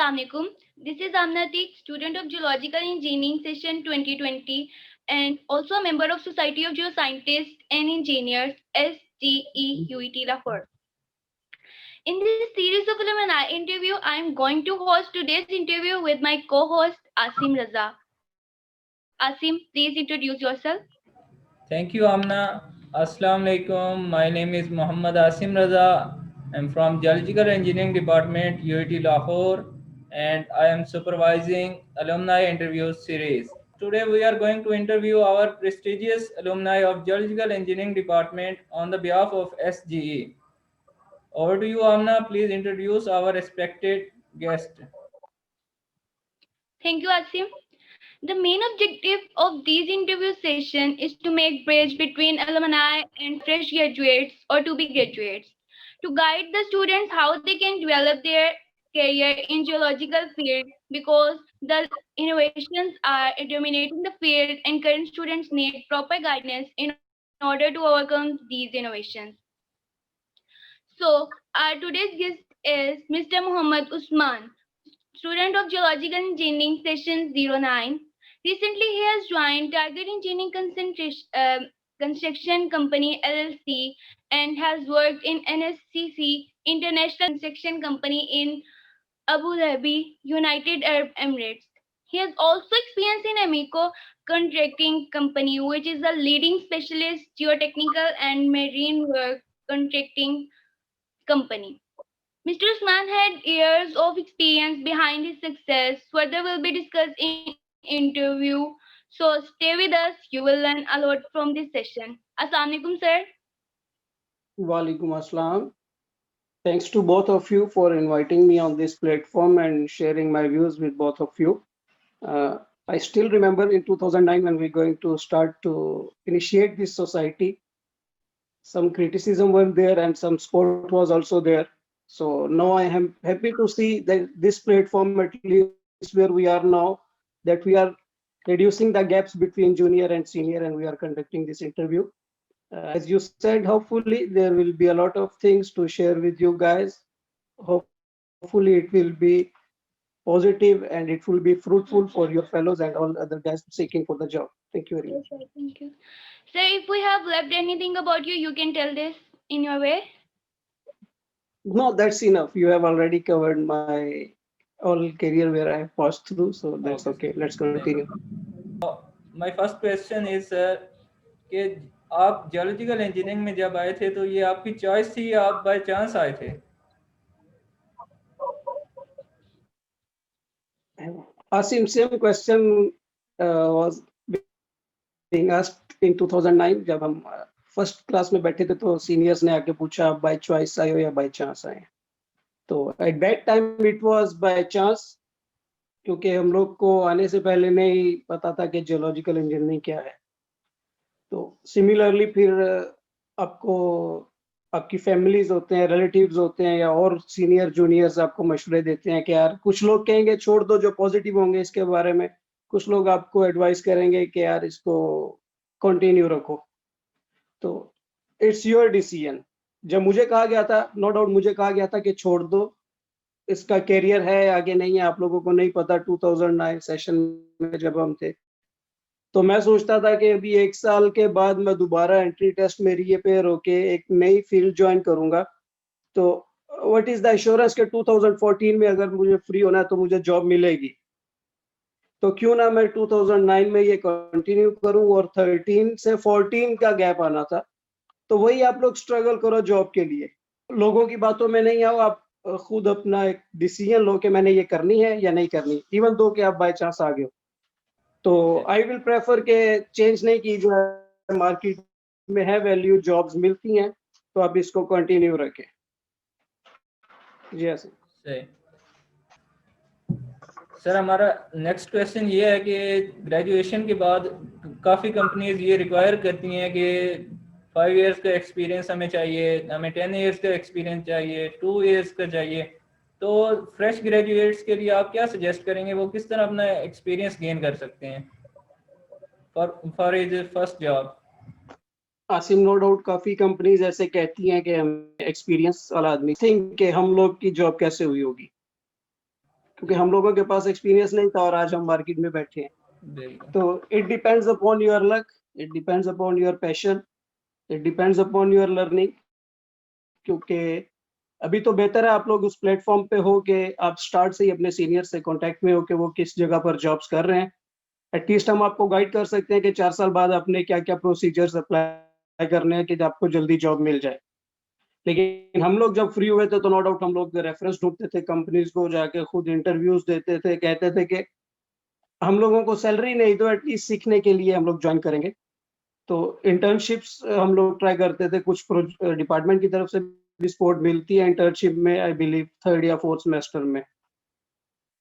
Assalamualaikum. This is Amnatik, student of Geological Engineering Session 2020 and also a member of Society of Geoscientists and Engineers SGEUET Lahore. In this series of alumni interview, I am going to host today's interview with my co-host Asim Raza. Asim, please introduce yourself. Thank you, Amna. Assalamu alaikum. My name is Muhammad Asim Raza. I'm from Geological Engineering Department, UIT Lahore, and I am supervising alumni interview series. Today we are going to interview our prestigious alumni of Geological Engineering Department on the behalf of SGE. Over to you, Amna. Please introduce our respected guest. Thank you, Asim. The main objective of these interview sessions is to make bridge between alumni and fresh graduates or to be graduates, to guide the students how they can develop their career in geological field because the innovations are dominating the field and current students need proper guidance in order to overcome these innovations. So, our today's guest is Mr. Muhammad Usman, student of Geological Engineering Session 09. Recently, he has joined Target Engineering Construction Company LLC and has worked in NSCC International Construction Company in Abu Dhabi, United Arab Emirates. He has also experience in Amico Contracting Company, which is a leading specialist geotechnical and marine work contracting company. Mr. Usman had years of experience behind his success. Further will be discussed in interview. So stay with us. You will learn a lot from this session. Assalamualaikum, sir. Walaikum Assalam. Thanks to both of you for inviting me on this platform and sharing my views with both of you. I still remember in 2009 when we're going to start to initiate this society, some criticism were there and some support was also there. So now I am happy to see that this platform, at least where we are now, that we are reducing the gaps between junior and senior and we are conducting this interview. As you said, hopefully there will be a lot of things to share with you guys. Hopefully it will be positive and it will be fruitful for your fellows and all other guys seeking for the job. Thank you very much. Yes, sir. Thank you. Sir, if we have left anything about you, you can tell this in your way. No, that's enough. You have already covered my all career where I have passed through, so that's Okay, okay. sir. Let's continue. My first question is sir कि आप geological engineering में जब आए थे तो ये आपकी choice थी या आप बाय चांस आए थे? Asim, same question was being asked in 2009 जब हम फर्स्ट क्लास में बैठे थे तो सीनियर्स ने आके पूछा आप बाय चॉइस आए हो या बाय चांस आए. तो at that time it was by chance क्योंकि हम लोग को आने से पहले नहीं पता था कि जियोलॉजिकल इंजीनियरिंग क्या है. तो सिमिलरली फिर आपको आपकी फैमिलीज होते हैं, रिलेटिव्स होते हैं या और सीनियर जूनियर्स आपको मशवरे देते हैं कि यार कुछ लोग कहेंगे छोड़ दो जो पॉजिटिव होंगे इसके बारे में, कुछ लोग आपको एडवाइस करेंगे कि यार इसको कंटिन्यू रखो. तो इट्स योर डिसीजन. जब मुझे कहा गया था, नो डाउट मुझे कहा गया था कि छोड़ दो, इसका कैरियर है आगे नहीं है, आप लोगों को नहीं पता. 2009 सेशन में जब हम थे तो मैं सोचता था कि अभी 1 साल के बाद मैं दोबारा एंट्री टेस्ट में रीअपेयर होके एक नई फील्ड ज्वाइन करूंगा. तो व्हाट इज द एश्योरेंस के 2014 में अगर मुझे फ्री होना है तो मुझे जॉब मिलेगी. तो क्यों ना मैं 2009 में ये कंटिन्यू करूं और 13 से 14 का गैप आना था. तो वही आप लोग स्ट्रगल करो जॉब के लिए, लोगों की बातों में नहीं आओ, आप खुद अपना एक डिसीजन लो कि मैंने ये करनी है या नहीं करनी, इवन दो कि आप बाय चांस आ गए हो. तो आई विल प्रेफर के चेंज नहीं की, जो मार्केट में है वैल्यू जॉब्स मिलती हैं तो आप इसको कंटिन्यू रखें. जी सर. सही. सर हमारा नेक्स्ट क्वेश्चन ये है कि ग्रेजुएशन के बाद काफ़ी कंपनीज ये रिक्वायर करती हैं कि 5 इयर्स का एक्सपीरियंस हमें चाहिए, हमें 10 इयर्स का एक्सपीरियंस चाहिए, 2 इयर्स का चाहिए. तो फ्रेश ग्रेजुएट्स के लिए आप क्या सजेस्ट करेंगे, वो किस तरह अपना एक्सपीरियंस गेन कर सकते हैं for as first job? Asim, no doubt काफी कंपनीज ऐसे कहती हैं कि हम एक्सपीरियंस वाला आदमी थिंक कि हम लोग की जॉब कैसे हुई होगी. क्योंकि हम लोगों के पास एक्सपीरियंस नहीं था और आज हम मार्केट में बैठे हैं। बिल्कुल तो it depends upon your luck, it depends upon your passion, it depends upon your learning. क्योंकि अभी तो बेहतर है आप लोग उस प्लेटफॉर्म पे हो कि आप स्टार्ट से ही अपने सीनियर से कांटेक्ट में हो कि वो किस जगह पर जॉब्स कर रहे हैं। एटलीस्ट हम आपको गाइड कर सकते हैं कि 4 साल बाद आपने क्या-क्या प्रोसीजर्स अप्लाई करने हैं कि आपको जल्दी जॉब मिल जाए। लेकिन हम लोग जब फ्री हुए थे तो नो डाउट हम लोग रेफरेंस ढूँढते थे कंपनीज़ को, जाके खुद इंटरव्यूज़ देते थे, कहते थे कि हम लोगों को सैलरी नहीं तो एटलीस्ट सीखने के लिए हम लोग जॉइन करेंगे। तो इंटर्नशिप्स हम लोग ट्राई करते थे, कुछ डिपार्टमेंट की तरफ से भी सपोर्ट मिलती है इंटर्नशिप में, आई बिलीव 3rd या 4th सेमेस्टर में।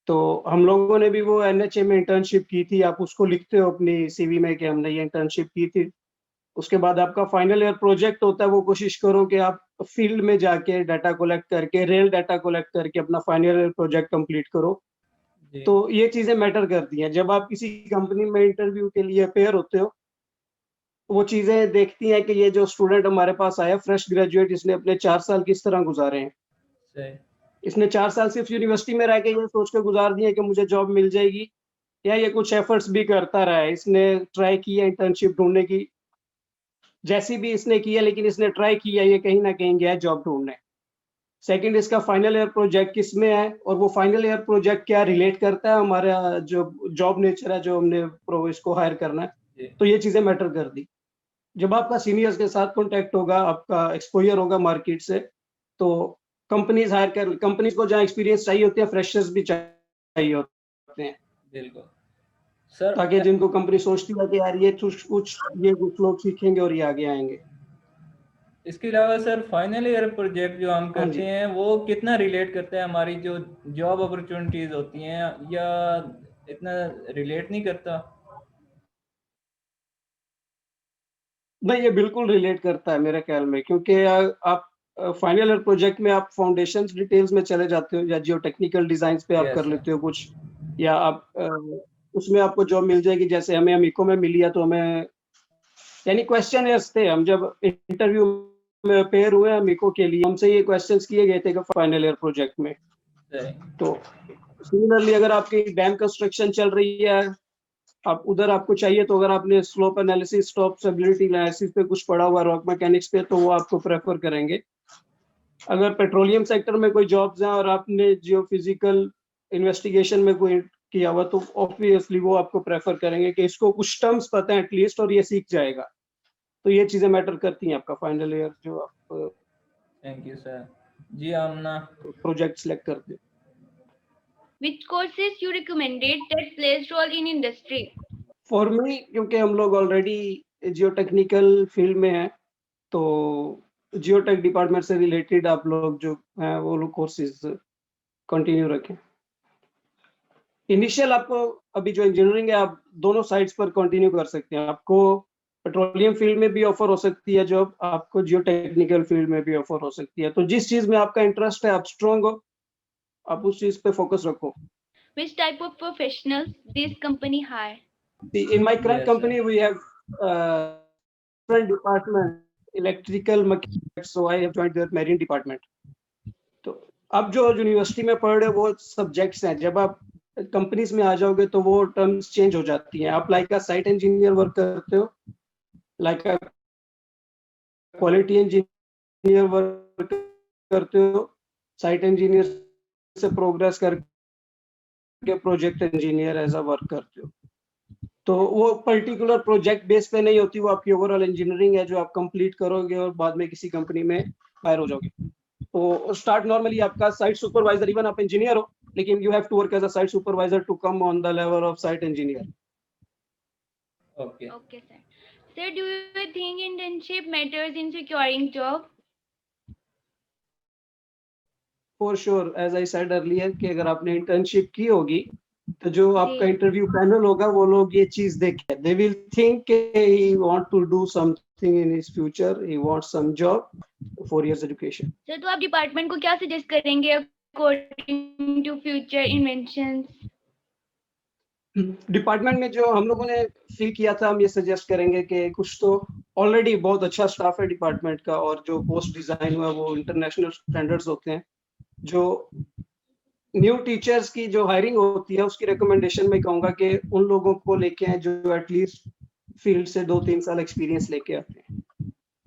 तो हम लोगों ने भी वो एनएचए में इंटर्नशिप की थी, आप उसको लिखते हो अपनी सीवी में कि हमने ये इंटर्नशिप की थी। उसके बाद आपका फाइनल ईयर प्रोजेक्ट होता है, वो कोशिश करो कि आप फील्ड में जाके डाटा कलेक्ट करके, रियल डाटा कलेक्ट करके अपना फाइनल ईयर प्रोजेक्ट कंप्लीट करो। जी तो ये चीज़ें मैटर करती हैं। जब आप किसी कंपनी में इंटरव्यू के लिए अपेयर होते हो, वो चीज़ें देखती हैं कि ये जो स्टूडेंट हमारे पास आया फ्रेश ग्रेजुएट, इसने अपने 4 साल किस तरह गुज़ारे हैं। सही इसने 4 साल सिर्फ़ यूनिवर्सिटी में रह के ये सोच के गुज़ार दिए कि मुझे जॉब मिल जाएगी, या ये कुछ एफर्ट्स भी करता रहा है। इसने ट्राई की है इंटर्नशिप ढूँढने की, जैसी भी इसने की है, लेकिन इसने ट्राई किया है, ये कहीं न कहीं गया है जॉब ढूँढने। सेकंड, इसका फाइनल ईयर प्रोजेक्ट किसमें है और वो फाइनल ईयर प्रोजेक्ट क्या रिलेट करता है हमारा जो जॉब नेचर है, जो हमने प्रो इसको हायर करना है। जी तो ये चीज़ें मैटर करती। जब आपका सीनियर्स के साथ कॉन्टैक्ट होगा, आपका एक्सपोज़र होगा मार्केट से, तो कंपनीज़ को जहाँ एक्सपीरियंस चाहिए होते हैं, फ्रेशर्स भी चाहिए होते हैं। बिल्कुल सर। ताकि जिनको कंपनी सोचती है कि यार ये कुछ लोग सीखेंगे और ये आगे आएँगे। इसके अलावा सर फाइनल ईयर प्रोजेक्ट जो हम हाँ करते जी। हैं वो कितना रिलेट करता है हमारी जो जॉब अपॉर्चुनिटीज होती हैं, या इतना रिलेट नहीं करता? नहीं, ये बिल्कुल रिलेट करता है मेरे ख़्याल में, क्योंकि आप फाइनल ईयर प्रोजेक्ट में आप फाउंडेशंस डिटेल्स में चले जाते हो या जियो टेक्निकल डिज़ाइन्स पे आप कर यस सर। लेते हो कुछ, या आप उसमें आपको जॉब मिल जाएगी। जैसे हमें अमीको में मिली है, तो हमें यानी क्वेश्चनियर्स थे, हम जब इंटरव्यू में अपेयर हुए अमीको के लिए, हमसे ये क्वेश्चंस किए गए थे कि फाइनल ईयर प्रोजेक्ट में। सही तो सिमिलरली अगर आपकी डैम कंस्ट्रक्शन चल रही है, आप उधर आपको चाहिए, तो अगर आपने slope analysis, stop stability analysis पे कुछ पढ़ा हुआ रॉक मैकेनिक्स पे, तो वो आपको प्रेफर करेंगे। अगर पेट्रोलियम सेक्टर में कोई जॉब्स हैं और आपने जियोफिजिकल इन्वेस्टिगेशन में कोई किया हुआ, तो ऑब्वियसली वो आपको प्रेफर करेंगे कि इसको कुछ टर्म्स पता है एटलीस्ट और ये सीख जाएगा। तो ये चीजें मैटर करती हैं आपका फाइनल ईयर जो आप थैंक यू सर। जी आमना। प्रोजेक्ट सिलेक्ट करते हो। Which courses you recommended that plays role in industry? For me, क्योंकि हम लोग ऑलरेडी जियो टेक्निकल फील्ड में हैं, तो जियोटेक डिपार्टमेंट से रिलेटेड आप लोग जो हैं वो लोग कोर्सेज कंटिन्यू रखें। इनिशियल आपको अभी जो इंजीनियरिंग है, आप दोनों साइड्स पर कंटिन्यू कर सकते हैं। आपको पेट्रोलियम फील्ड में भी ऑफर हो सकती है जॉब, आपको जियो टेक्निकल फील्ड में भी ऑफर हो सकती है। तो जिस चीज में आपका इंटरेस्ट है, आप स्ट्रांग हो, आप उस चीज पे फोकस रखो। Which type of professionals this company hire? In my current yes company, sir. we have different department, electrical, mechanics, so I have joined the marine department. तो अब जो यूनिवर्सिटी में पढ़ रहे हो वो सब्जेक्ट्स हैं, जब आप कंपनीज में आ जाओगे तो वो टर्म्स चेंज हो जाती हैं। आप like a site engineer work करते हो, like a quality engineer work करते हो, साइट इंजीनियर से प्रोग्रेस करके project engineer as a work करते हो। तो वो पर्टिकुलर प्रोजेक्ट बेस पे नहीं होती, वो आपकी ओवरऑल इंजीनियरिंग है जो आप कंप्लीट करोगे और बाद में किसी कंपनी में हायर हो जाओगे। तो स्टार्ट नॉर्मली आपका साइट सुपरवाइजर, इवन आप इंजीनियर हो, लेकिन you have to work as a site supervisor to come on the level of site engineer. Okay. Okay, sir. Sir, do you think internship matters in securing job? For sure, as I said earlier कि अगर आपने internship की होगी, तो जो आपका जी interview panel होगा वो लोग ये चीज देखें, they will think he want to do something in his future, he wants some job, 4 years education. Sir, तो आप डिपार्टमेंट को क्या सजेस्ट करेंगे according to future inventions? Department में जो हम लोगों ने फील किया था, हम ये सजेस्ट करेंगे कि कुछ तो ऑलरेडी बहुत अच्छा स्टाफ है डिपार्टमेंट का, और जो पोस्ट डिजाइन हुआ वो इंटरनेशनल स्टैंडर्ड्स होते हैं। जो न्यू टीचर्स की जो हायरिंग होती है उसकी रिकमेंडेशन में कहूंगा कि उन लोगों को लेके आए जो एटलीस्ट फील्ड से 2-3 साल एक्सपीरियंस लेके आते हैं,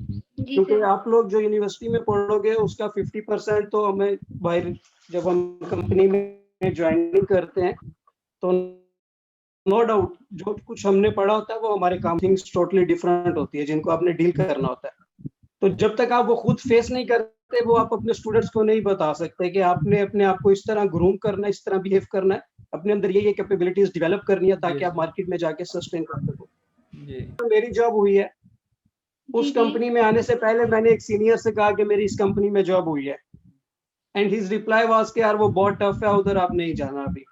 जी क्योंकि सर। आप लोग जो यूनिवर्सिटी में पढ़ोगे उसका 50% तो हमें बाहर, जब हम कंपनी में ज्वाइनिंग करते हैं तो नो डाउट जो कुछ हमने पढ़ा होता है वो हमारे काम थिंग्स टोटली डिफरेंट होती है जिनको आपने डील करना होता है। तो जब तक आप वो खुद फेस नहीं करते वो आप अपने स्टूडेंट्स को नहीं बता सकते कि आपने अपने आप को इस तरह ग्रूम करना है, इस तरह बिहेव करना है, अपने अंदर ये कैपेबिलिटीज डेवलप करनी है ताकि आप मार्केट में जाके सस्टेन कर सको। जी तो मेरी जॉब हुई है, उस जी जी। कंपनी में आने से पहले मैंने एक सीनियर से कहा कि मेरी इस कंपनी में जॉब हुई है, एंड हिज रिप्लाई वाज कि यार वो बहुत टफ है, उधर आप नहीं जाना अभी।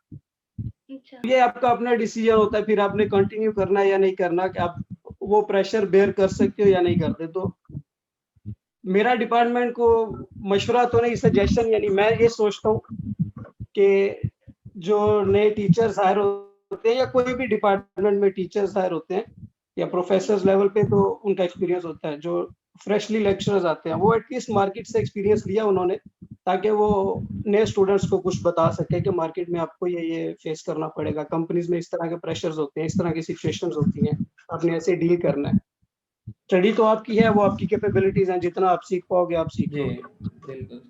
अच्छा। ये आपका अपना डिसीजन होता है, फिर आपने कंटिन्यू करना है या नहीं करना, कि आप वो प्रेशर बेयर कर सकते हो या नहीं करते। तो मेरा डिपार्टमेंट को मशवरा तो नहीं, सजेशन, यानी मैं ये सोचता हूँ कि जो नए टीचर्स हायर होते हैं या कोई भी डिपार्टमेंट में टीचर्स हायर होते हैं या प्रोफेसर लेवल पे, तो उनका एक्सपीरियंस होता है। जो फ्रेशली लेक्चरर्स आते हैं वो एटलीस्ट मार्केट से एक्सपीरियंस लिया उन्होंने, ताकि वो नए स्टूडेंट्स को कुछ बता सके कि मार्केट में आपको ये फेस करना पड़ेगा, कंपनीज में इस तरह के प्रेशर्स होते हैं, इस तरह की सिचुएशंस होती हैं, आपने ऐसे डील करना है। स्टडी तो आपकी है, वो आपकी कैपेबिलिटीज हैं, जितना आप सीख पाओगे आप सीख जी लोगे। बिल्कुल।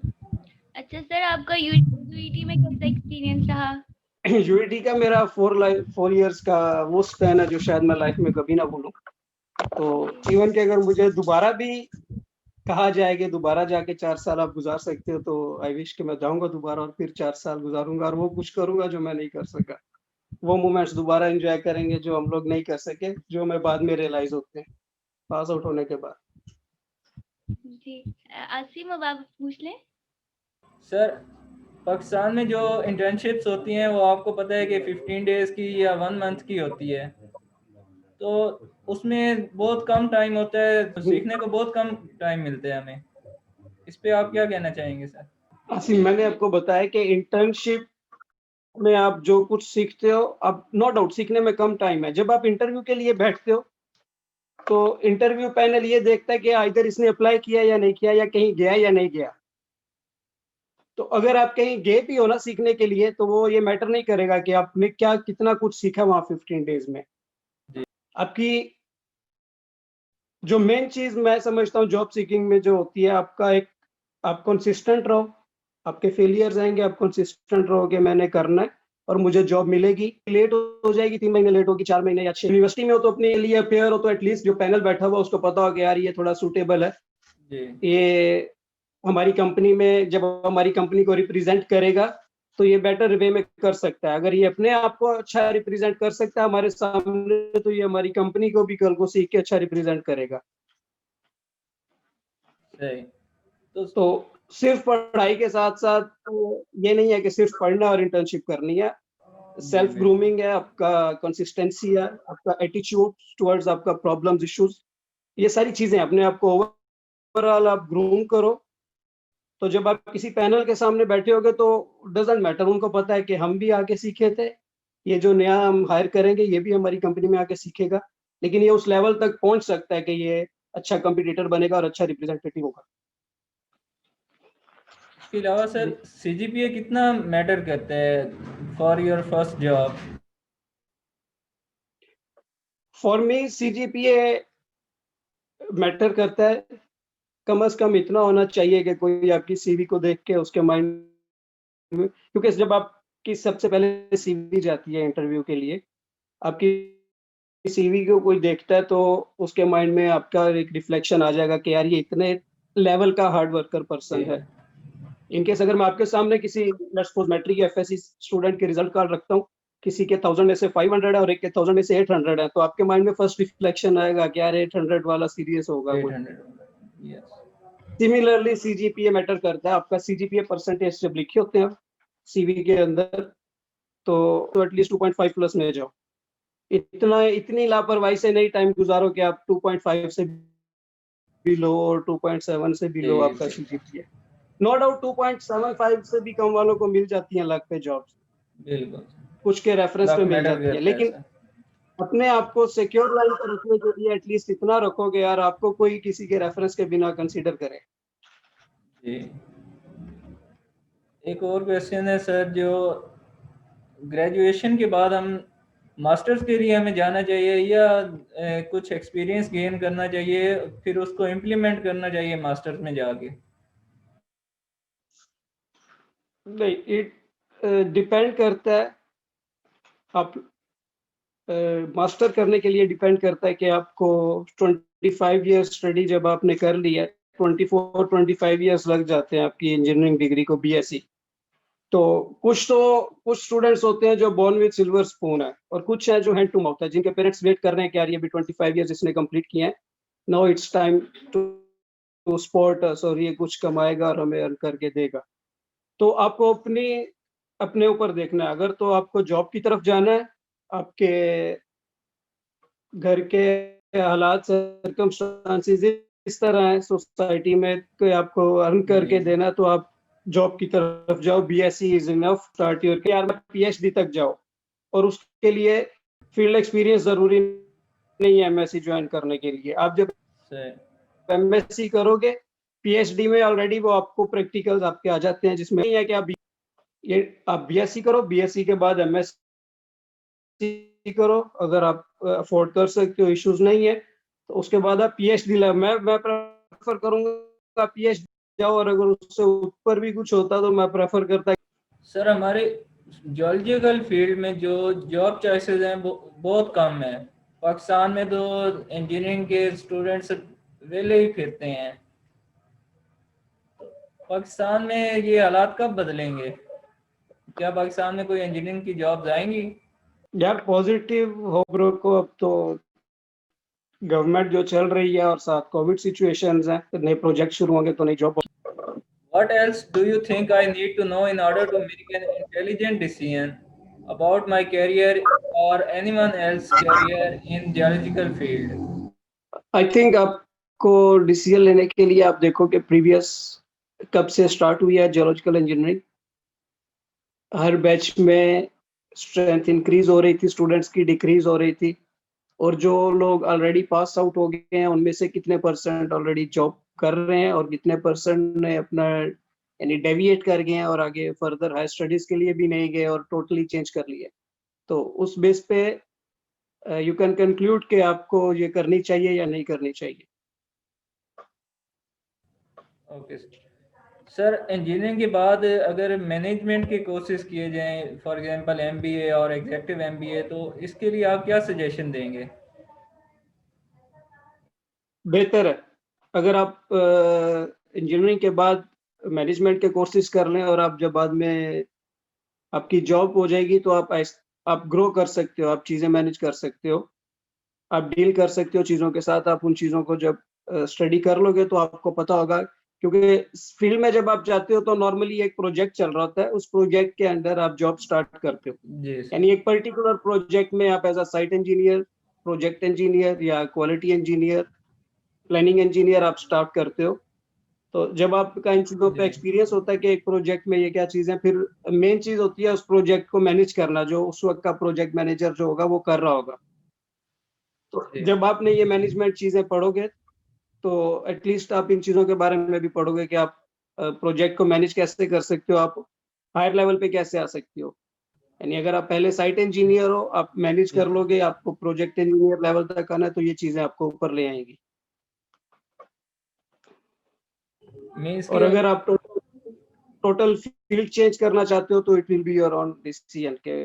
अच्छा सर, आपका यूईटी में कैसा एक्सपीरियंस रहा? यूनिटी का मेरा 4 इयर्स का वो स्पैन है जो शायद मैं लाइफ में कभी ना भूलूं। तो इवन कि अगर मुझे दोबारा भी कहा जाए कि दोबारा जाके 4 साल आप गुजार सकते हो, तो आई विश कि मैं जाऊंगा दोबारा और फिर 4 साल गुजारूंगा और वो कुछ करूंगा जो मैं नहीं कर सका। वो मोमेंट्स दोबारा एंजॉय करेंगे जो हम लोग नहीं कर सके, जो हमें बाद में रियलाइज होते हैं पास आउट होने के बाद। जी। आसिम, अब आप पूछ लें। सर, पाकिस्तान में जो इंटर्नशिप्स होती हैं वो आपको पता है कि 15 डेज़ की या 1 मंथ की होती है, तो उसमें बहुत कम टाइम होता है, तो सीखने को बहुत कम टाइम मिलता है हमें। इस पे आप क्या कहना चाहेंगे सर? आसिम, मैंने आपको बताया कि इंटर्नशिप में आप जो कुछ सीखते हो, अब नो डाउट सीखने में कम टाइम है। जब आप इंटरव्यू के लिए बैठते हो तो इंटरव्यू पैनल ये देखता है कि इधर इसने अप्लाई किया या नहीं किया, या कहीं गया या नहीं गया। तो अगर आप कहीं गए भी हो ना सीखने के लिए, तो वो ये मैटर नहीं करेगा कि आपने क्या कितना कुछ सीखा वहां 15 डेज में। जी आपकी जो मेन चीज मैं समझता हूँ जॉब सीकिंग में जो होती है, आपका एक, आप कंसिस्टेंट रहो। आपके फेलियर्स आएंगे, आप कंसिस्टेंट रहोगे, मैंने करना है और मुझे जॉब मिलेगी। लेट हो जाएगी, 3 महीने लेट होगी, 4 महीने या 6। यूनिवर्सिटी में हो तो अपने लिए अपेयर हो, तो एटलीस्ट जो पैनल बैठा हुआ उसको पता हो कि यार ये थोड़ा सूटेबल है, जी ये हमारी कंपनी में जब हमारी कंपनी को रिप्रेजेंट करेगा तो ये बेटर वे में कर सकता है। अगर ये अपने आप को अच्छा रिप्रेजेंट कर सकता है हमारे सामने, तो ये हमारी कंपनी को भी कल को सीख के अच्छा रिप्रेजेंट करेगा। सही। तो तो सिर्फ पढ़ाई के साथ साथ तो ये नहीं है कि सिर्फ पढ़ना और इंटर्नशिप करनी है। जी सेल्फ बिल्कुल। ग्रूमिंग है, आपका कंसिस्टेंसी है, आपका एटीट्यूड टुवर्ड्स आपका प्रॉब्लम्स इश्यूज, ये सारी चीजें अपने आप को ओवरऑल आप ग्रूम करो। तो जब आप किसी पैनल के सामने बैठे होगे तो डजेंट मैटर, उनको पता है कि हम भी आके सीखे थे, ये जो नया हम हायर करेंगे ये भी हमारी कंपनी में आके सीखेगा, लेकिन ये उस लेवल तक पहुंच सकता है कि ये अच्छा कंपटीटर बनेगा और अच्छा रिप्रेजेंटेटिव होगा। इसके अलावा सर, जी, सीजीपीए कितना मैटर करता है for your first job? For me CGPA matter करता है। कम से कम इतना होना चाहिए कि कोई आपकी सीवी को देख के उसके माइंड में, क्योंकि जब आपकी सबसे पहले सीवी जाती है इंटरव्यू के लिए, आपकी सीवी को कोई देखता है तो उसके माइंड में आपका एक रिफ्लेक्शन आ जाएगा कि यार ये इतने लेवल का हार्ड वर्कर पर्सन जी है। इनकेस अगर मैं आपके सामने किसी लेट्स सपोज मैट्रिक या एफएससी स्टूडेंट के रिजल्ट कार्ड रखता हूँ, किसी के 1000 में से 500 है और एक के 1000 में से 800 है, तो आपके माइंड में फर्स्ट रिफ्लेक्शन आएगा कि यार 800 वाला सीरियस होगा कोई। 800। यस। सिमिलरली सीजीपीए मैटर करता है। आपका सीजीपीए परसेंटेज जब लिखे होते हैं सीवी के अंदर, तो एटलीस्ट 2.5 प्लस में जाओ। इतनी लापरवाही से नहीं टाइम गुजारो कि आप 2.5 से बिलो और 2.7 से जी बिलो आपका बिल्कुल। सीजीपीए। नो डाउट 2.75 से भी कम वालों को मिल जाती हैं लक पे जॉब्स, बिल्कुल कुछ के रेफरेंस पे लक मिल मैटर जाती है, करता है लेकिन सर। अपने आप को सिक्योर लाइन पर रखने के लिए एटलीस्ट इतना रखोगे यार आपको कोई किसी के रेफरेंस के बिना कंसीडर करे। जी। एक और क्वेश्चन है सर, जो ग्रेजुएशन के बाद हम मास्टर्स के लिए हमें जाना चाहिए या कुछ एक्सपीरियंस गेन करना चाहिए, फिर उसको इम्प्लीमेंट करना चाहिए मास्टर्स में जाके? नहीं, इट डिपेंड करता है। आप मास्टर करने के लिए डिपेंड करता है कि आपको 25 ईयर्स स्टडी जब आपने कर लिया, 24-25 ईयर्स लग जाते हैं आपकी इंजीनियरिंग डिग्री को, बीएससी। तो कुछ स्टूडेंट्स होते हैं जो बोर्न विद सिल्वर स्पून है, और कुछ हैं जो हैंड टू माउथ है, जिनके पेरेंट्स वेट कर रहे हैं कि यार ये भी 25 ईयर्स इसने कंप्लीट किए हैं, now it's time to support us, और ये कुछ कमाएगा और हमें अर्न करके देगा। तो आपको अपने ऊपर देखना है। अगर तो आपको जॉब की तरफ जाना है, आपके घर के हालात, सर्कमस्टांसेस इस तरह है सोसाइटी में कि आपको अर्न करके देना, तो आप जॉब की तरफ जाओ। BSc is enough, start your यार पीएचडी तक जाओ, और उसके लिए फील्ड एक्सपीरियंस जरूरी नहीं है एमएससी ज्वाइन करने के लिए। आप जब एमएससी करोगे, पीएचडी में ऑलरेडी वो आपको प्रैक्टिकल्स आपके आ जाते हैं, जिसमें नहीं है कि आप बीएससी करो, बीएससी के बाद एमएससी करो, अगर आप अफोर्ड कर सकते हो, इश्यूज नहीं है, तो उसके बाद आप पीएचडी मैं प्रेफर करूंगा पीएचडी जाओ, और अगर उससे ऊपर भी कुछ होता तो मैं प्रेफर करता। सर हमारे जियोलॉजिकल फील्ड में जो जॉब चॉइसेस हैं वो बहुत कम है। पाकिस्तान में तो इंजीनियरिंग के स्टूडेंट्स वेले ही फिरते हैं। पाकिस्तान में ये हालात कब बदलेंगे? क्या पाकिस्तान में कोई इंजीनियरिंग की जॉब्स आएंगी? यार पॉजिटिव हो ब्रो को, अब तो गवर्नमेंट जो चल रही है और साथ कोविड सिचुएशंस हैं, नए प्रोजेक्ट शुरू होंगे तो नई job. What else do you think I need to know in order to make an intelligent decision about my career or anyone else's career in geological field? I think आपको decision लेने के लिए आप देखो कि प्रीवियस कब से start हुई है जियोलॉजिकल इंजीनियरिंग। हर बैच में स्ट्रेंथ इंक्रीज हो रही थी, स्टूडेंट्स की डिक्रीज हो रही थी, और जो लोग ऑलरेडी पास आउट हो गए हैं उनमें से कितने परसेंट ऑलरेडी जॉब कर रहे हैं, और कितने परसेंट ने अपना यानी डेविएट कर गए हैं और आगे फर्दर हायर स्टडीज के लिए भी नहीं गए और टोटली चेंज कर लिए। तो उस बेस पे यू कैन कंक्लूड कि आपको ये करनी चाहिए या नहीं करनी चाहिए। ओके सर, इंजीनियरिंग के बाद अगर मैनेजमेंट के कोर्सेज किए जाएं, फॉर एग्जांपल एमबीए और एग्जेक्टिव एमबीए, तो इसके लिए आप क्या सजेशन देंगे? बेहतर है अगर आप इंजीनियरिंग के बाद मैनेजमेंट के कोर्सेज कर लें, और आप जब बाद में आपकी जॉब हो जाएगी तो आप ग्रो कर सकते हो, आप चीज़ें मैनेज कर सकते हो, आप डील कर सकते हो चीज़ों के साथ। आप उन चीज़ों को जब स्टडी कर लोगे तो आपको पता होगा, क्योंकि फील्ड में जब आप जाते हो तो नॉर्मली एक प्रोजेक्ट चल रहा होता है, उस प्रोजेक्ट के अंडर आप जॉब स्टार्ट करते हो। जी यानी एक पर्टिकुलर प्रोजेक्ट में आप as a site engineer, project engineer या क्वालिटी इंजीनियर, प्लानिंग इंजीनियर आप स्टार्ट करते हो। तो जब आपका इन चीज़ों पे एक्सपीरियंस होता है कि एक प्रोजेक्ट में ये क्या चीज़ है, फिर मेन चीज़ होती है उस प्रोजेक्ट को मैनेज करना, जो उस वक्त का प्रोजेक्ट मैनेजर जो होगा वो कर रहा होगा। तो जब आपने ये मैनेजमेंट चीज़ें पढ़ोगे तो एटलीस्ट आप इन चीज़ों के बारे में भी पढ़ोगे कि आप प्रोजेक्ट को मैनेज कैसे कर सकते हो, आप हायर लेवल पे कैसे आ सकते हो। यानी अगर आप पहले साइट इंजीनियर हो, आप मैनेज कर लोगे, आपको प्रोजेक्ट इंजीनियर लेवल तक आना है, तो ये चीज़ें आपको ऊपर ले आएंगी। मीन्स और के अगर आप टोटल फील्ड चेंज करना चाहते हो तो it will be your own decision, के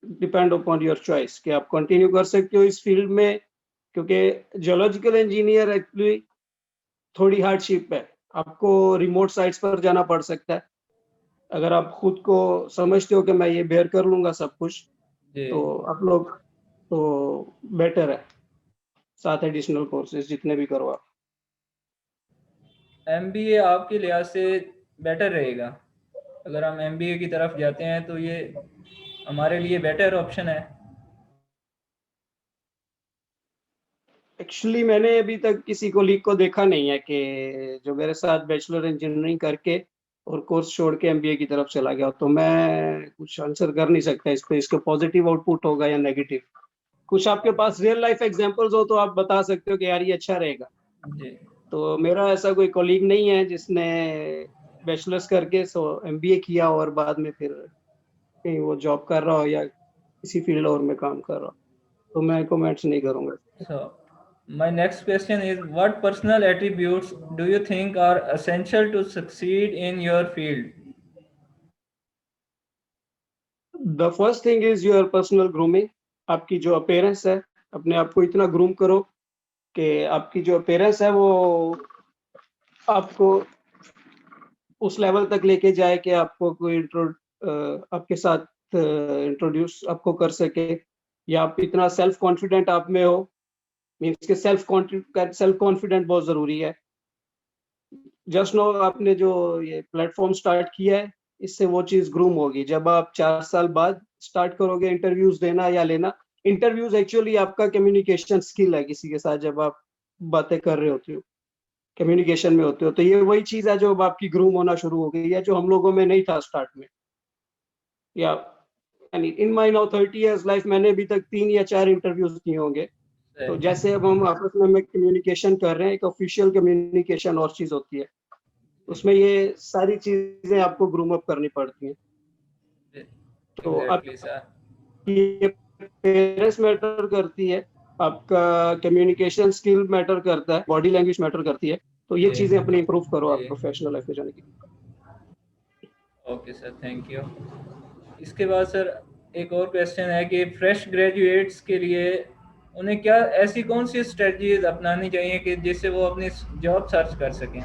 डिपेंड अपॉन योर चॉइस कि आप कंटिन्यू कर सकते हो इस फील्ड में, क्योंकि जियोलॉजिकल इंजीनियर एक्चुअली थोड़ी हार्डशिप है। आपको रिमोट साइट्स पर जाना पड़ सकता है। अगर आप खुद को समझते हो कि मैं ये बेयर कर लूंगा सब कुछ, जी तो आप लोग तो बेटर है साथ एडिशनल कोर्सेज जितने भी करो आप। एमबीए आपके लिहाज से बेटर रहेगा? अगर हम एमबीए की तरफ जाते हैं तो ये हमारे लिए बेटर ऑप्शन है? एक्चुअली मैंने अभी तक किसी कोलीग को देखा नहीं है कि जो मेरे साथ बैचलर इंजीनियरिंग करके और कोर्स छोड़ के एमबीए की तरफ चला गया, तो मैं कुछ आंसर कर नहीं सकता इस पे, इसका पॉजिटिव आउटपुट होगा या नेगेटिव। कुछ आपके पास रियल लाइफ एग्जांपल्स हो तो आप बता सकते हो कि यार ये अच्छा रहेगा। जी तो मेरा ऐसा कोई कोलीग नहीं है जिसने बैचलर्स करके सो एमबीए किया और बाद में फिर कहीं वो जॉब कर रहा हो या किसी फील्ड और में काम कर रहा हो, तो मैं कमेंट्स नहीं करूंगा। So, my next question is, what personal attributes do you think are essential to succeed in your field? The first thing is your personal grooming. आपकी जो अपेयरेंस है, अपने आप को इतना ग्रूम करो कि आपकी जो अपेयरेंस है वो आपको उस लेवल तक लेके जाए कि आपको कोई आपके साथ इंट्रोड्यूस आपको कर सके, या आप इतना सेल्फ कॉन्फिडेंट आप में हो। मीन्स के सेल्फ कॉन्फिडेंट बहुत जरूरी है। जस्ट नो आपने जो ये प्लेटफॉर्म स्टार्ट किया है, इससे वो चीज ग्रूम होगी। जब आप 4 साल बाद स्टार्ट करोगे इंटरव्यूज देना या लेना, इंटरव्यूज एक्चुअली आपका कम्युनिकेशन स्किल है। किसी के साथ जब आप बातें कर रहे होते हो, कम्युनिकेशन में होते हो, तो ये वही चीज है जो अब आपकी ग्रूम होना शुरू हो गई है, जो हम लोगों में नहीं था स्टार्ट में। या इन माई नाउ 30 इयर्स लाइफ मैंने अभी तक 3 या 4 इंटरव्यूज किए होंगे। तो जैसे अब हम आपस में कम्युनिकेशन कर रहे हैं, एक ऑफिशियल कम्युनिकेशन और चीज होती है, उसमें ये सारी चीजें आपको ग्रूम अप करनी पड़ती हैं। तो Exactly, sir. आपकी पेरेंट्स मैटर करती है, आपका कम्युनिकेशन स्किल मैटर करता है, बॉडी लैंग्वेज मैटर करती है। तो ये जी। चीजें अपनी इंप्रूव करो आप जी। प्रोफेशनल लाइफ में जाने की। Okay sir, thank you. इसके बाद सर एक और क्वेश्चन है कि फ्रेश ग्रेजुएट्स के लिए उन्हें क्या ऐसी कौन सी स्ट्रेटजीज अपनानी चाहिए कि जिससे वो अपनी जॉब सर्च कर सकें?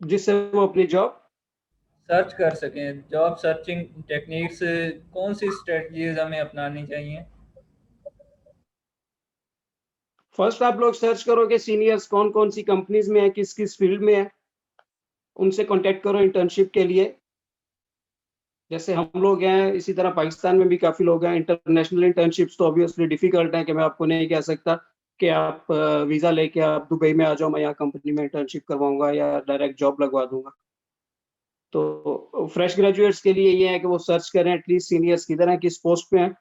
जिससे वो अपनी जॉब सर्चिंग टेक्निक्स, कौन सी स्ट्रेटजीज हमें अपनानी चाहिए? फर्स्ट आप लोग सर्च करो कि सीनियर्स कौन कौन सी कंपनीज में है, किस किस फील्ड में है, उनसे कांटेक्ट करो इंटर्नशिप के लिए। जैसे हम लोग हैं, इसी तरह पाकिस्तान में भी काफी लोग हैं। इंटरनेशनल इंटर्नशिप्स तो ऑब्वियसली डिफिकल्ट है, कि मैं आपको नहीं कह सकता कि आप वीजा लेके आप दुबई में आ जाओ, मैं यहाँ कंपनी में इंटर्नशिप करवाऊंगा या डायरेक्ट जॉब लगवा दूंगा। तो फ्रेश ग्रेजुएट्स के लिए ये है कि वो सर्च करें एटलीस्ट सीनियर्स किधर हैं, किस पोस्ट पे हैं,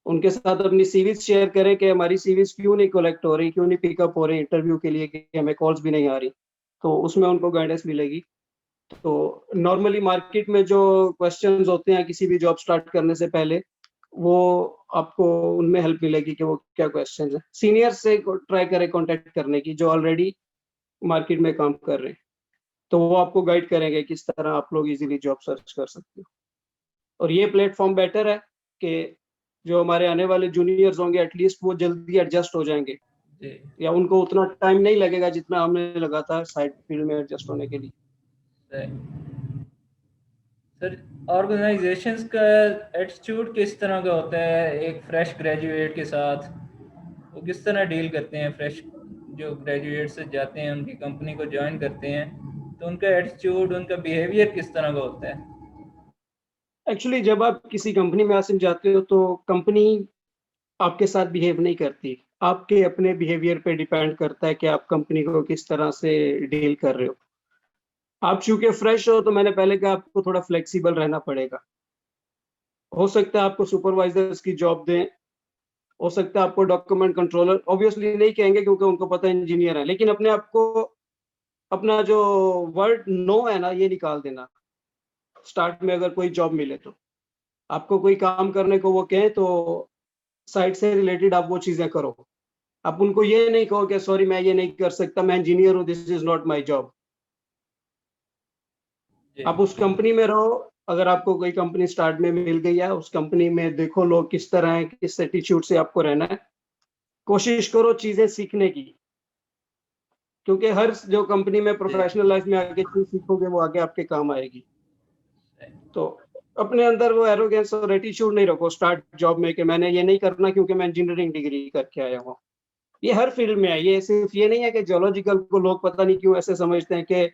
उनके साथ अपनी सीवीज शेयर करें कि हमारी सीवीज क्यों नहीं कलेक्ट हो रही, क्यों नहीं पिकअप हो रही इंटरव्यू के लिए, कि हमें कॉल्स भी नहीं आ रही। तो उसमें उनको गाइडेंस मिलेगी। तो नॉर्मली मार्केट में जो क्वेश्चंस होते हैं किसी भी जॉब स्टार्ट करने से पहले, वो आपको उनमें हेल्प मिलेगी कि वो क्या क्वेश्चंस हैं। सीनियर से ट्राई करें कांटेक्ट करने की, जो ऑलरेडी मार्केट में काम कर रहे हैं, तो वो आपको गाइड करेंगे किस तरह आप लोग इजीली जॉब सर्च कर सकते हो। और ये प्लेटफॉर्म बेटर है कि जो हमारे आने वाले जूनियर्स होंगे एटलीस्ट वो जल्दी एडजस्ट हो जाएंगे, जी या उनको उतना टाइम नहीं लगेगा जितना हमें लगा था साइड फील्ड में एडजस्ट होने के लिए। सर, ऑर्गेनाइजेशंस का एटीट्यूड किस तरह का होता है एक फ्रेश ग्रेजुएट के साथ? वो किस तरह डील करते हैं? फ्रेश जो ग्रेजुएट से जाते हैं, उनकी कंपनी को ज्वाइन करते हैं, तो उनका एटीट्यूड, उनका बिहेवियर किस तरह का होता है? एक्चुअली जब आप किसी कंपनी में आसिम जाते हो, तो कंपनी आपके साथ बिहेव नहीं करती, आपके अपने बिहेवियर पे डिपेंड करता है कि आप कंपनी को किस तरह से डील कर रहे हो। आप चूंकि फ्रेश हो, तो मैंने पहले कहा आपको थोड़ा फ्लेक्सिबल रहना पड़ेगा। हो सकता है आपको सुपरवाइजर्स की जॉब दें, हो सकता है आपको डॉक्यूमेंट कंट्रोलर, ऑब्वियसली नहीं कहेंगे क्योंकि उनको पता है इंजीनियर है, लेकिन अपने आप को अपना जो वर्ड नो है ना, ये निकाल देना। स्टार्ट में अगर कोई जॉब मिले तो आपको कोई काम करने को वो कहें, तो साइट से रिलेटेड आप वो चीजें करो। आप उनको ये नहीं कहो कि सॉरी मैं ये नहीं कर सकता, मैं इंजीनियर हूँ, this is not my job. जी। आप उस कंपनी में रहो। अगर आपको कोई कंपनी स्टार्ट में मिल गई है, उस कंपनी में देखो लोग किस तरह है, किस एटीट्यूड से आपको रहना है। कोशिश करो चीजें सीखने की, क्योंकि हर जो कंपनी में जी। प्रोफेशनल लाइफ में आगे चीज सीखोगे वो आगे आपके काम आएगी। तो अपने अंदर वो एरोगेंस और एटीट्यूड नहीं रखो स्टार्ट जॉब में कि मैंने ये नहीं करना क्योंकि मैं इंजीनियरिंग डिग्री करके आया हूँ। ये हर फील्ड में है, ये सिर्फ ये नहीं है कि जियोलॉजिकल को लोग पता नहीं क्यों ऐसे समझते हैं कि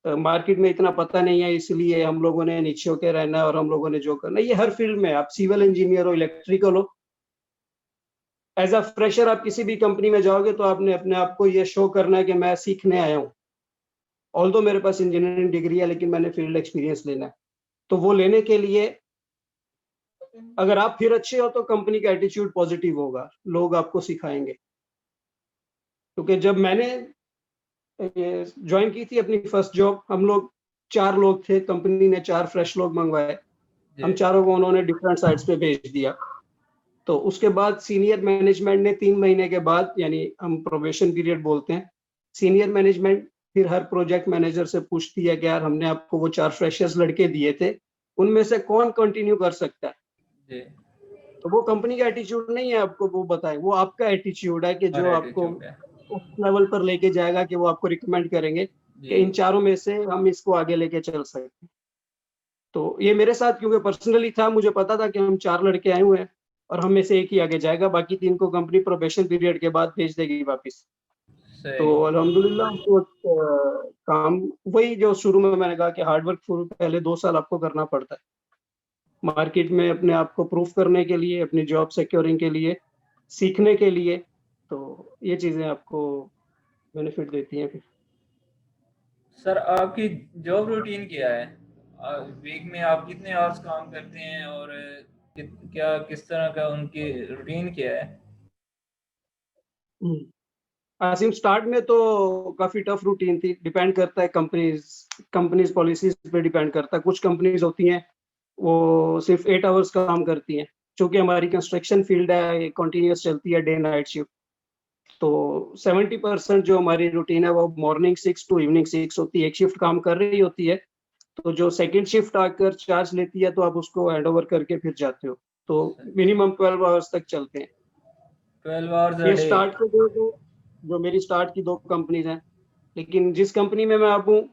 मार्केट में इतना पता नहीं है इसलिए हम लोगों ने नीचे होकर रहना है और हम लोगों ने जो करना है। ये हर फील्ड में है। आप सिविल इंजीनियर हो, इलेक्ट्रिकल हो, एज अ फ्रेशर आप किसी भी कंपनी में जाओगे तो आपने अपने आप को ये शो करना है कि मैं सीखने आया हूँ। ऑल्दो मेरे पास इंजीनियरिंग डिग्री है, लेकिन मैंने फील्ड एक्सपीरियंस लेना है। तो वो लेने के लिए अगर आप फिर अच्छे हो तो कंपनी का एटीट्यूड पॉजिटिव होगा, लोग आपको सिखाएंगे। क्योंकि जब मैंने ज्वाइन की थी अपनी फर्स्ट जॉब। हम लोग 4 लोग थे, कंपनी ने 4 फ्रेश लोग मंगवाए। हम चारों को उन्होंने डिफरेंट साइट्स पे भेज दिया। तो उसके बाद सीनियर मैनेजमेंट ने 3 महीने के बाद, यानी हम प्रोबेशन पीरियड बोलते हैं, सीनियर मैनेजमेंट फिर हर प्रोजेक्ट मैनेजर से पूछती है कि यार हमने आपको वो 4 फ्रेशर्स लड़के दिए थे, उनमें से कौन कंटिन्यू कर सकता है। जी। तो वो कंपनी का एटीट्यूड नहीं है आपको वो बताए, वो आपका एटीट्यूड है कि और जो आपको एटीट्यूड है। उस लेवल पर लेके जाएगा कि वो आपको रिकमेंड करेंगे कि जी। इन चारों में से हम इसको आगे लेके चल सकते हैं। तो ये मेरे साथ क्योंकि पर्सनली था, मुझे पता था कि हम 4 लड़के आए हुए हैं और हम में से एक ही आगे जाएगा, बाकी 3 को कंपनी प्रोबेशन पीरियड के बाद भेज देगी वापस। तो सही। अल्हम्दुलिल्लाह वो काम वही जो शुरू में मैंने कहा कि हार्ड वर्क पहले 2 साल आपको करना पड़ता है मार्केट में अपने आप को प्रूफ करने के लिए, अपनी जॉब सिक्योरिंग के लिए, सीखने के लिए। तो ये चीज़ें आपको बेनिफिट देती हैं फिर। सर आपकी जॉब रूटीन क्या है? वीक में आप कितने आवर्स काम करते हैं और क्या किस तरह का उनकी रूटीन क्या है? आसिम, स्टार्ट में तो काफी टफ रूटीन थी, डिपेंड करता है कंपनीज पॉलिसीज पे डिपेंड करता है। कुछ कंपनीज होती हैं वो सिर्फ 8 आवर्स काम करती हैं, क्योंकि हमारी कंस्ट्रक्शन फील्ड है, कंटिन्यूस चलती है डे नाइट शिफ्ट। तो 70% जो हमारी रूटीन है वो मॉर्निंग 6 टू इवनिंग 6 होती है। एक शिफ्ट काम कर रही होती है, तो जो सेकंड शिफ्ट आकर चार्ज लेती है तो आप उसको हैंड ओवर करके फिर जाते हो। तो मिनिमम 12 आवर्स तक चलते हैं। 12 आवर्स अ ये डे। स्टार्ट के जो मेरी स्टार्ट की 2 कंपनीज हैं, लेकिन जिस कंपनी में मैं अब हूँ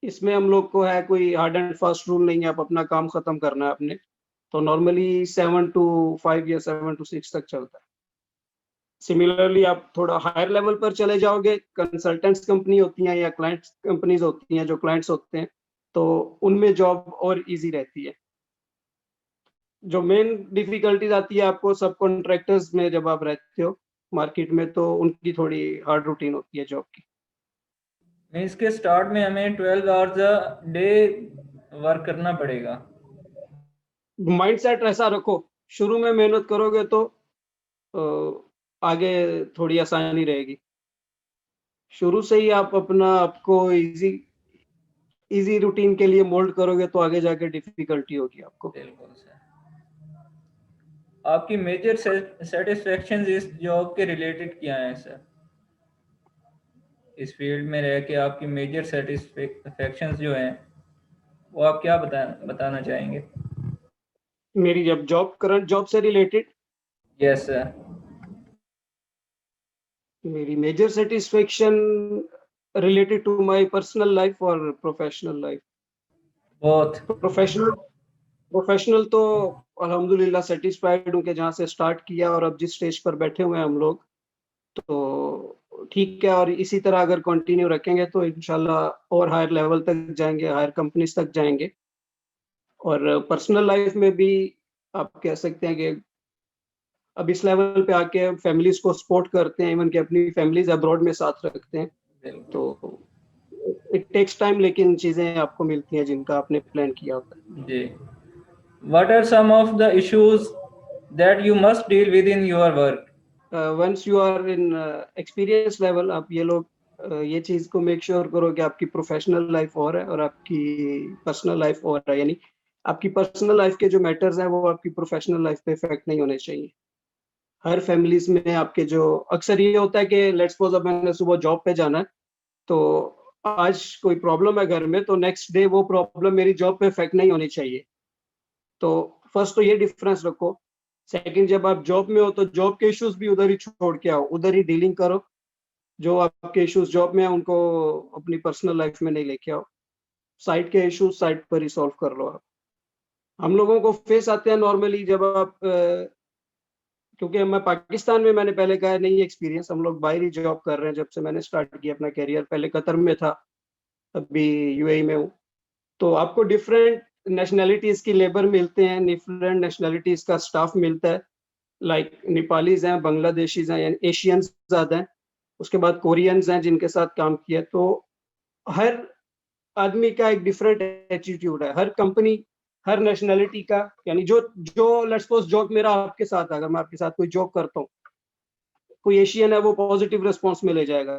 इसमें हम लोग को है कोई हार्ड एंड फास्ट रूल नहीं है, आप अपना काम खत्म करना है अपने। तो नॉर्मली 7 टू 5 या 7 टू 6 तक चलता है। सिमिलरली आप थोड़ा हायर लेवल पर चले जाओगे, कंसल्टेंट्स कंपनी होती हैं या क्लाइंट्स कंपनीज होती हैं जो क्लाइंट्स होते हैं, तो उनमें जॉब और इजी रहती है। जो मेन डिफिकल्टीज आती है आपको सब कॉन्ट्रैक्टर्स में जब आप रहते हो मार्केट में, तो उनकी थोड़ी हार्ड रूटीन होती है जॉब की। मीन्स के स्टार्ट में हमें 12 आवर्स अ डे वर्क करना पड़ेगा। माइंड सेट ऐसा रखो, शुरू में मेहनत करोगे तो आगे थोड़ी आसानी रहेगी। शुरू से ही आप अपना आपको इजी रूटीन के लिए मोल्ड करोगे तो आगे जाके डिफिकल्टी होगी आपको। बिल्कुल सर। आपकी मेजर सेटिस्फेक्शन इस जॉब के रिलेटेड क्या है सर? इस फील्ड में रह के आपकी मेजर सेटिस्फेक्शंस जो हैं वो आप क्या बताना चाहेंगे? मेरी जब जॉब करंट जॉब से रिलेटेड यस सर। मेरी major satisfaction related to my personal life और professional life. Both. Professional professional तो अल्हम्दुलिल्लाह सेटिस्फाइड हूँ कि जहाँ से स्टार्ट किया और अब जिस स्टेज पर बैठे हुए हैं हम लोग, तो ठीक है। और इसी तरह अगर कंटिन्यू रखेंगे तो इंशाल्लाह और हायर लेवल तक जाएंगे, हायर कंपनीज तक जाएंगे। और पर्सनल लाइफ में भी आप कह सकते हैं कि अब इस लेवल पे आके फैमिलीज को सपोर्ट करते हैं, इवन कि अपनी फैमिलीज अब्रॉड में साथ रखते हैं। बिल्कुल। तो इट टेक्स टाइम, लेकिन चीजें आपको मिलती हैं जिनका आपने प्लान किया होता है। जी। What are some of the issues that you must deal with in your work? Once you are in experience level, आप ये लोग ये चीज को मेक श्योर करो कि आपकी प्रोफेशनल लाइफ और है और आपकी पर्सनल लाइफ और है। यानी आपकी पर्सनल लाइफ के जो मैटर्स हैं वो आपकी प्रोफेशनल लाइफ पे इफेक्ट नहीं होने चाहिए। हर फैमिलीज में आपके जो अक्सर ये होता है कि लेट्स सपोज अब मैंने सुबह जॉब पे जाना है, तो आज कोई प्रॉब्लम है घर में, तो नेक्स्ट डे वो प्रॉब्लम मेरी जॉब पे इफेक्ट नहीं होनी चाहिए। तो फर्स्ट तो ये डिफरेंस रखो। सेकंड, जब आप जॉब में हो तो जॉब के इश्यूज भी उधर ही छोड़ के आओ, उधर ही डीलिंग करो। जो आपके इश्यूज जॉब में है उनको अपनी पर्सनल लाइफ में नहीं लेके आओ। साइट के इश्यूज साइट पर ही सॉल्व कर लो आप। हम लोगों को फेस आते हैं नॉर्मली जब आप क्योंकि मैं पाकिस्तान में, मैंने पहले कहा नहीं एक्सपीरियंस, हम लोग बाहर ही जॉब कर रहे हैं जब से मैंने स्टार्ट किया अपना करियर। पहले कतर में था, अभी यूएई में हूँ। तो आपको डिफरेंट नेशनैलिटीज की लेबर मिलते हैं, डिफरेंट नेशनैलिटीज का स्टाफ मिलता है। लाइक नेपालीज हैं, बांग्लादेशीज हैं, यानी एशियंस ज्यादा हैं। उसके बाद कोरियंस हैं जिनके साथ काम किया। तो हर आदमी का एक डिफरेंट एटीट्यूड है, हर कंपनी हर नेशनैलिटी का। यानी जो जो लेट्स सपोज जॉब मेरा आपके साथ, अगर मैं आपके साथ कोई जॉब करता हूँ, कोई एशियन है वो पॉजिटिव रिस्पॉन्स में ले जाएगा,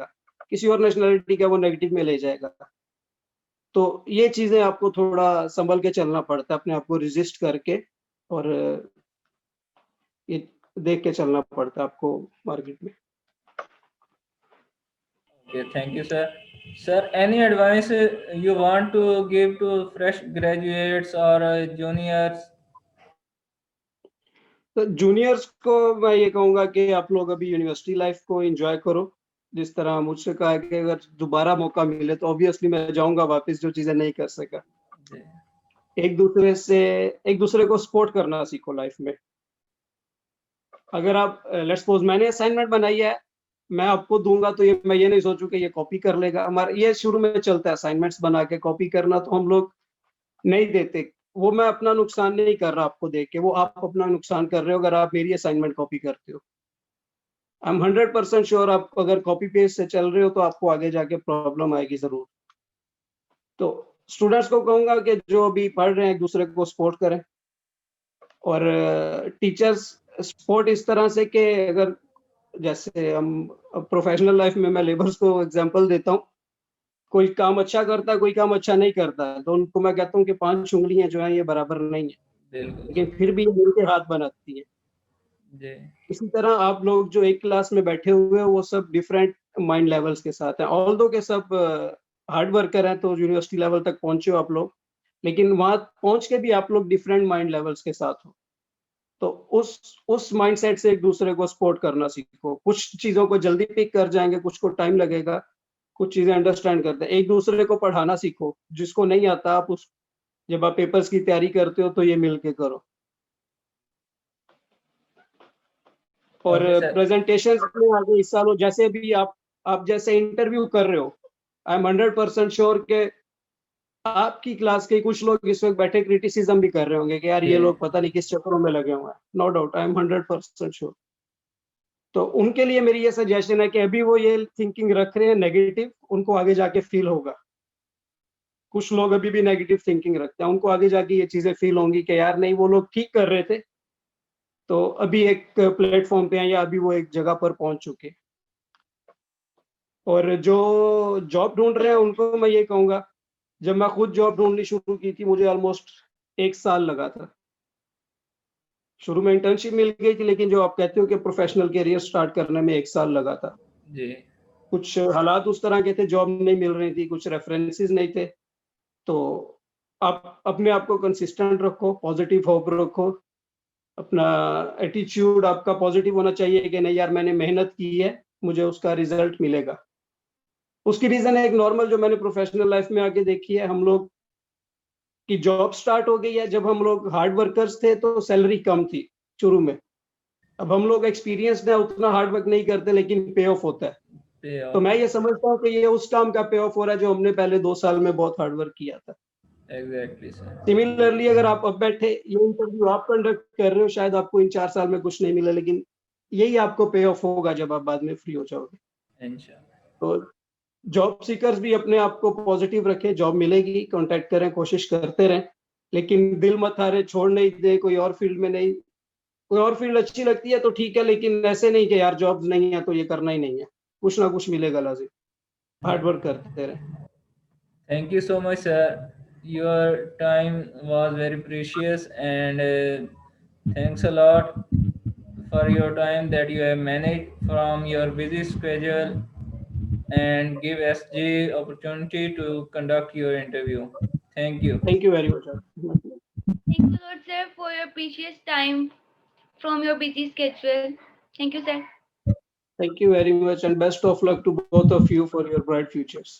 किसी और नेशनलिटी का वो नेगेटिव में ले जाएगा। तो ये चीजें आपको थोड़ा संभल के चलना पड़ता है, अपने आप को रेजिस्ट करके, और ये देख के चलना पड़ता है आपको मार्केट में। Okay, thank you, sir. Sir, any advice you want to give to fresh graduates or juniors? तो जूनियर्स को मैं ये कहूंगा कि आप लोग अभी यूनिवर्सिटी लाइफ को एंजॉय करो। जिस तरह मुझसे कहा है कि अगर दोबारा मौका मिले तो ऑब्वियसली मैं जाऊंगा वापस, जो चीजें नहीं कर सका। जी, एक दूसरे को सपोर्ट करना सीखो लाइफ में। अगर आप लेट्स सपोज मैंने असाइनमेंट बनाई है, मैं आपको दूंगा तो ये मैं ये नहीं सोचूं कि ये कॉपी कर लेगा। हमारा ये शुरू में चलता है, असाइनमेंट्स बना के कॉपी करना तो हम लोग नहीं देते। वो मैं अपना नुकसान नहीं कर रहा आपको देख के, वो आप अपना नुकसान कर रहे हो अगर आप मेरी असाइनमेंट कॉपी करते हो। आई एम 100% श्योर आप अगर कॉपी पेस्ट से चल रहे हो तो आपको आगे जाके प्रॉब्लम आएगी जरूर। तो स्टूडेंट्स को कहूंगा कि जो अभी पढ़ रहे हैं एक दूसरे को सपोर्ट करें, और टीचर्स सपोर्ट इस तरह से कि अगर जैसे हम प्रोफेशनल लाइफ में मैं लेबर्स को एग्जांपल देता हूँ, कोई काम अच्छा करता है, कोई काम अच्छा नहीं करता है, तो उनको मैं कहता हूँ कि 5 उंगलियां जो है ये बराबर नहीं है, बिल्कुल लेकिन फिर भी ये मिलके हाथ बनाती है। जी, इसी तरह आप लोग जो एक क्लास में बैठे हुए हो वो सब डिफरेंट माइंड लेवल्स के साथ हैं। ऑल दो के सब हार्ड वर्कर हैं, तो यूनिवर्सिटी लेवल तक पहुंचे हो आप लोग, लेकिन वहां पहुंच के भी आप लोग डिफरेंट माइंड लेवल्स के साथ हो। तो उस माइंडसेट से एक दूसरे को सपोर्ट करना सीखो। कुछ चीजों को जल्दी पिक कर जाएंगे, कुछ को टाइम लगेगा, कुछ चीजें अंडरस्टैंड करते हैं। एक दूसरे को पढ़ाना सीखो, जिसको नहीं आता आप उस जब आप पेपर्स की तैयारी करते हो तो ये मिलके करो। और ओके सर, प्रेजेंटेशन में आगे हिस्सा लो। जैसे भी आप जैसे इंटरव्यू कर रहे हो, आई एम 100% श्योर के आपकी क्लास के कुछ लोग इस वक्त बैठे क्रिटिसिज्म भी कर रहे होंगे कि यार ये जी, लोग पता नहीं किस चक्करों में लगे हुए हैं। No doubt, I am 100% sure. तो उनके लिए मेरी ये सजेशन है कि अभी वो ये थिंकिंग रख रहे हैं नेगेटिव, उनको आगे जाके फील होगा। कुछ लोग अभी भी नेगेटिव थिंकिंग रखते हैं, उनको आगे जाके ये चीजें फील होंगी कि यार नहीं, वो लोग ठीक कर रहे थे, तो अभी एक प्लेटफॉर्म पे हैं या अभी वो एक जगह पर पहुंच चुके। और जो जॉब ढूंढ रहे हैं उनको मैं ये कहूंगा, जब मैं खुद जॉब ढूंढनी शुरू की थी मुझे ऑलमोस्ट 1 साल लगा था। शुरू में इंटर्नशिप मिल गई थी, लेकिन जो आप कहते हो कि प्रोफेशनल करियर स्टार्ट करने में 1 साल लगा था। जी, कुछ हालात उस तरह के थे, जॉब नहीं मिल रही थी, कुछ रेफरेंसेस नहीं थे। तो आप अपने आप को कंसिस्टेंट रखो, पॉजिटिव होप रखो, अपना एटीट्यूड आपका पॉजिटिव होना चाहिए कि नहीं यार मैंने मेहनत की है, मुझे उसका रिजल्ट मिलेगा। उसकी रीजन है एक नॉर्मल जो मैंने प्रोफेशनल लाइफ में आके देखी है, हम लोग की जॉब स्टार्ट हो गई है। जब हम लोग हार्ड वर्कर्स थे तो सैलरी कम थी शुरू में। अब हम लोग एक्सपीरियंस्ड है, उतना हार्ड वर्क नहीं करते, लेकिन पे ऑफ होता है। पे तो ऑफ, मैं ये समझता हूँ कि ये उस काम का पे ऑफ हो रहा है जो हमने पहले 2 साल में बहुत हार्ड वर्क किया था। एग्जैक्टली सर, सिमिलरली अगर आप अब बैठे ये इंटरव्यू आप कंडक्ट कर रहे हो, शायद आपको इन 4 साल में कुछ नहीं मिला, लेकिन यही आपको पे ऑफ होगा जब आप बाद में फ्री हो जाओगे। इंशाल्लाह, तो जॉब सीकर्स भी अपने आप को पॉजिटिव रखें, जॉब मिलेगी, कांटेक्ट करें, कोशिश करते रहें, लेकिन दिल मत हारे, छोड़ नहीं दे। कोई और फील्ड में नहीं, कोई और फील्ड अच्छी लगती है तो ठीक है, लेकिन ऐसे नहीं कि यार जॉब नहीं है तो ये करना ही नहीं है। कुछ ना कुछ मिलेगा लाजिम, हार्ड वर्क करते रहें। thank you so much sir, your time was very precious, and thanks a lot for your time that you have managed from your busy schedule and give SG opportunity to conduct your interview. Thank you. Thank you very much. Thanks a lot, sir, for your precious time from your busy schedule. Thank you, sir. Thank you very much and best of luck to both of you for your bright futures.